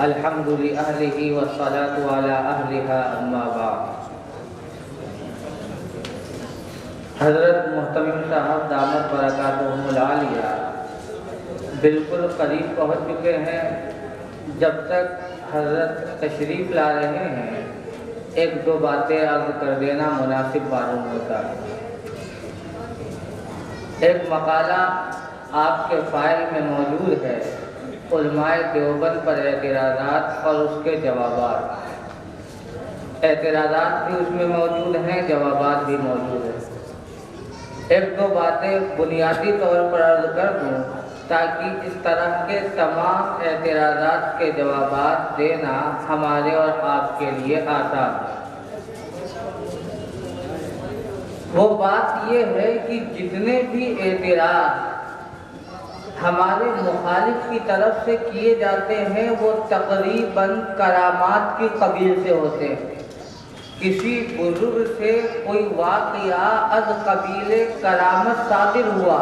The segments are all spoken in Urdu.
الحمد لأهله والصلاة على أهلها أما بعد۔ حضرت محتمم صاحب دامت برکاتہم العالیہ بالکل قریب پہنچ چکے ہیں۔ جب تک حضرت تشریف لا رہے ہیں ایک دو باتیں عرض کر دینا مناسب معلوم ہوتا ہے۔ ایک مقالہ آپ کے فائل میں موجود ہے، علماء دیوبند پر اعتراضات اور اس کے جوابات۔ اعتراضات بھی اس میں موجود ہیں، جوابات بھی موجود ہیں۔ ایک دو باتیں بنیادی طور پر عرض کر دوں تاکہ اس طرح کے تمام اعتراضات کے جوابات دینا ہمارے اور آپ کے لیے آسان ہے۔ وہ بات یہ ہے کہ جتنے بھی اعتراض ہمارے مخالف کی طرف سے کیے جاتے ہیں وہ تقریباً کرامات کی قبیل سے ہوتے ہیں۔ کسی بزرگ سے کوئی واقعہ از قبیل کرامت صادر ہوا،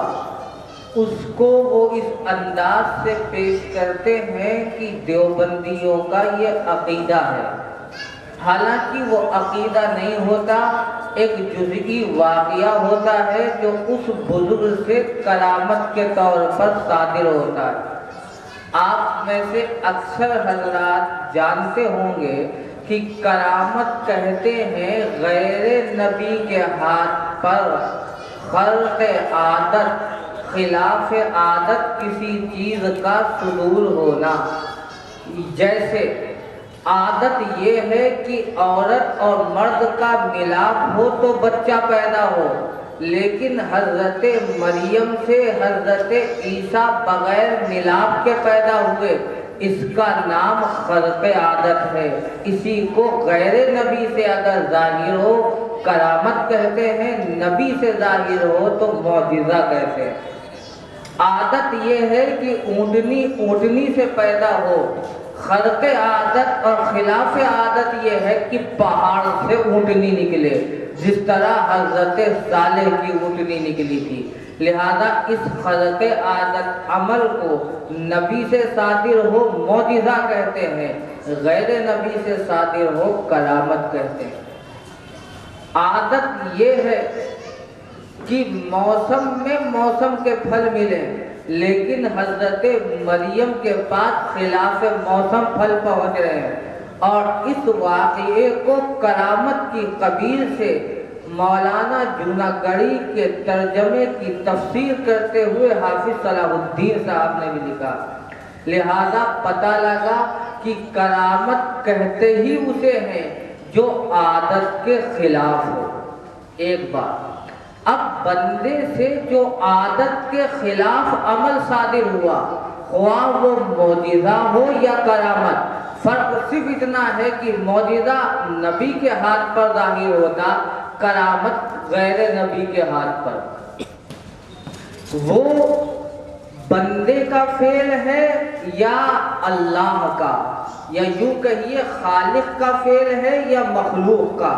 اس کو وہ اس انداز سے پیش کرتے ہیں کہ دیوبندیوں کا یہ عقیدہ ہے، حالانکہ وہ عقیدہ نہیں ہوتا، ایک جزئی واقعہ ہوتا ہے جو اس بزرگ سے کرامت کے طور پر صادر ہوتا ہے۔ آپ میں سے اکثر حضرات جانتے ہوں گے کہ کرامت کہتے ہیں غیر نبی کے ہاتھ پر خرق عادت، خلاف عادت کسی چیز کا صدور ہونا۔ جیسے عادت یہ ہے کہ عورت اور مرد کا ملاپ ہو تو بچہ پیدا ہو، لیکن حضرت مریم سے حضرت عیسیٰ بغیر ملاپ کے پیدا ہوئے، اس کا نام خرق عادت ہے۔ اسی کو غیر نبی سے اگر ظاہر ہو کرامت کہتے ہیں، نبی سے ظاہر ہو تو معجزہ کہتے ہیں۔ عادت یہ ہے کہ اونٹنی سے پیدا ہو، خرق عادت اور خلاف عادت یہ ہے کہ پہاڑ سے اونٹنی نکلے، جس طرح حضرت صالح کی اونٹنی نکلی تھی۔ لہذا اس خرق عادت عمل کو نبی سے صادر ہو معجزہ کہتے ہیں، غیر نبی سے صادر ہو کرامت کہتے ہیں۔ عادت یہ ہے کہ موسم میں موسم کے پھل ملیں، لیکن حضرت مریم کے پاس خلاف موسم پھل پہنچ رہے ہیں، اور اس واقعے کو کرامت کی قبیل سے مولانا جوناگڑھی کے ترجمے کی تفسیر کرتے ہوئے حافظ صلاح الدین صاحب نے بھی لکھا۔ لہذا پتہ لگا کہ کرامت کہتے ہی اسے ہیں جو عادت کے خلاف ہو۔ ایک بات، اب بندے سے جو عادت کے خلاف عمل صادر ہوا، خواہ وہ معجزہ ہو یا کرامت، فرق صرف اتنا ہے کہ معجزہ نبی کے ہاتھ پر ظاہر ہوتا، کرامت غیر نبی کے ہاتھ پر۔ وہ بندے کا فعل ہے یا اللہ کا، یا یوں کہیے خالق کا فعل ہے یا مخلوق کا؟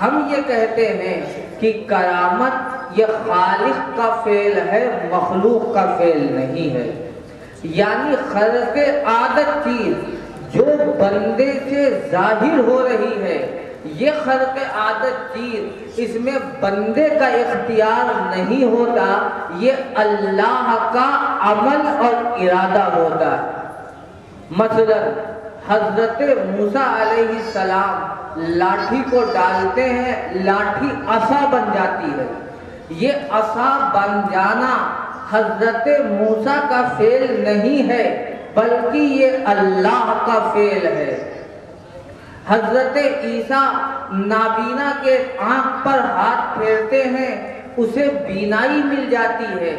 ہم یہ کہتے ہیں کہ کرامت یہ خالق کا فعل ہے، مخلوق کا فعل نہیں ہے۔ یعنی خرق عادت چیز جو بندے سے ظاہر ہو رہی ہے، یہ خرق عادت چیز، اس میں بندے کا اختیار نہیں ہوتا، یہ اللہ کا عمل اور ارادہ ہوتا ہے۔ مثلا حضرت موسیٰ علیہ السلام لاٹھی کو ڈالتے ہیں، لاٹھی عصا بن جاتی ہے۔ یہ عصا بن جانا حضرت موسیٰ کا فعل نہیں ہے، بلکہ یہ اللہ کا فعل ہے۔ حضرت عیسیٰ نابینا کے آنکھ پر ہاتھ پھیرتے ہیں، اسے بینائی مل جاتی ہے۔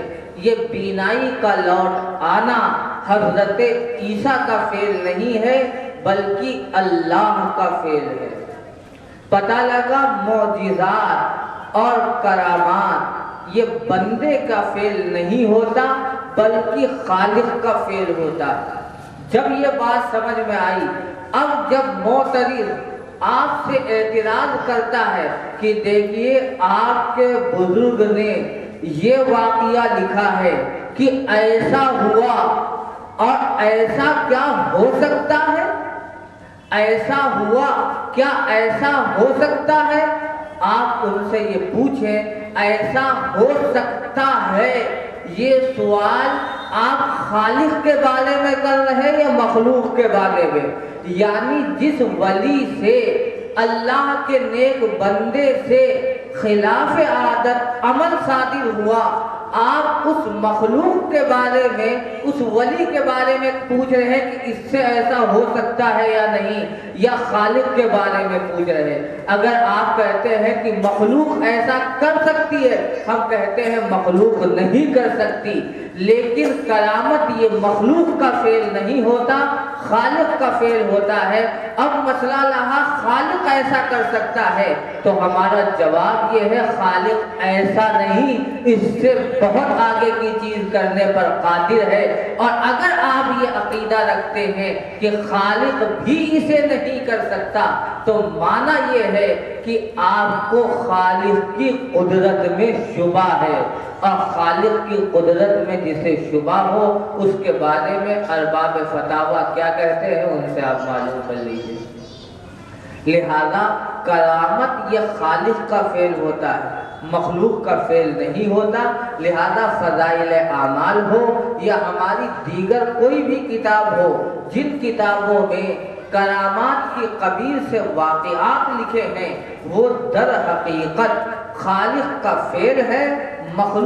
یہ بینائی کا لوٹ آنا حضرت عیسیٰ کا فعل نہیں ہے، بلکہ اللہ کا فعل ہے۔ پتہ لگا معجزات اور کرامات یہ بندے کا فعل نہیں ہوتا، بلکہ خالق کا فعل ہوتا ہے۔ جب یہ بات سمجھ میں آئی، اب جب معترض آپ سے اعتراض کرتا ہے کہ دیکھیے آپ کے بزرگ نے یہ واقعہ لکھا ہے کہ ایسا ہوا اور ایسا کیا ہو سکتا ہے؟ ایسا ہوا کیا ایسا ہو سکتا ہے؟ آپ ان سے یہ پوچھیں ایسا ہو سکتا ہے، یہ سوال آپ خالق کے بارے میں کر رہے ہیں یا مخلوق کے بارے میں؟ یعنی جس ولی سے، اللہ کے نیک بندے سے خلاف عادت عمل صادر ہوا، آپ اس مخلوق کے بارے میں، اس ولی کے بارے میں پوچھ رہے ہیں کہ اس سے ایسا ہو سکتا ہے یا نہیں، یا خالق کے بارے میں پوچھ رہے ہیں؟ اگر آپ کہتے ہیں کہ مخلوق ایسا کر سکتی ہے، ہم کہتے ہیں مخلوق نہیں کر سکتی، لیکن کرامت یہ مخلوق کا فعل نہیں ہوتا، خالق کا فعل ہوتا ہے۔ اب مسئلہ رہا خالق ایسا کر سکتا ہے، تو ہمارا جواب یہ ہے خالق ایسا نہیں، اس سے بہت آگے کی چیز کرنے پر قادر ہے۔ اور اگر آپ یہ عقیدہ رکھتے ہیں کہ خالق بھی اسے نہیں کر سکتا، تو معنی یہ ہے کہ آپ کو خالق کی قدرت میں شبہ ہے، اور خالق کی قدرت میں جسے شبہ ہو اس کے بارے میں ارباب فتاوی کیا کہتے ہیں ان سے آپ معلوم کر لیجیے۔ لہذا کرامت یہ خالق کا فعل ہوتا ہے، مخلوق کا فعل نہیں ہوتا۔ لہذا فضائل اعمال ہو یا ہماری دیگر کوئی بھی کتاب ہو، جن کتابوں میں کرامات کی قبیل سے واقعات لکھے ہیں، وہ در حقیقت خالق کا فعل ہے، مخلوق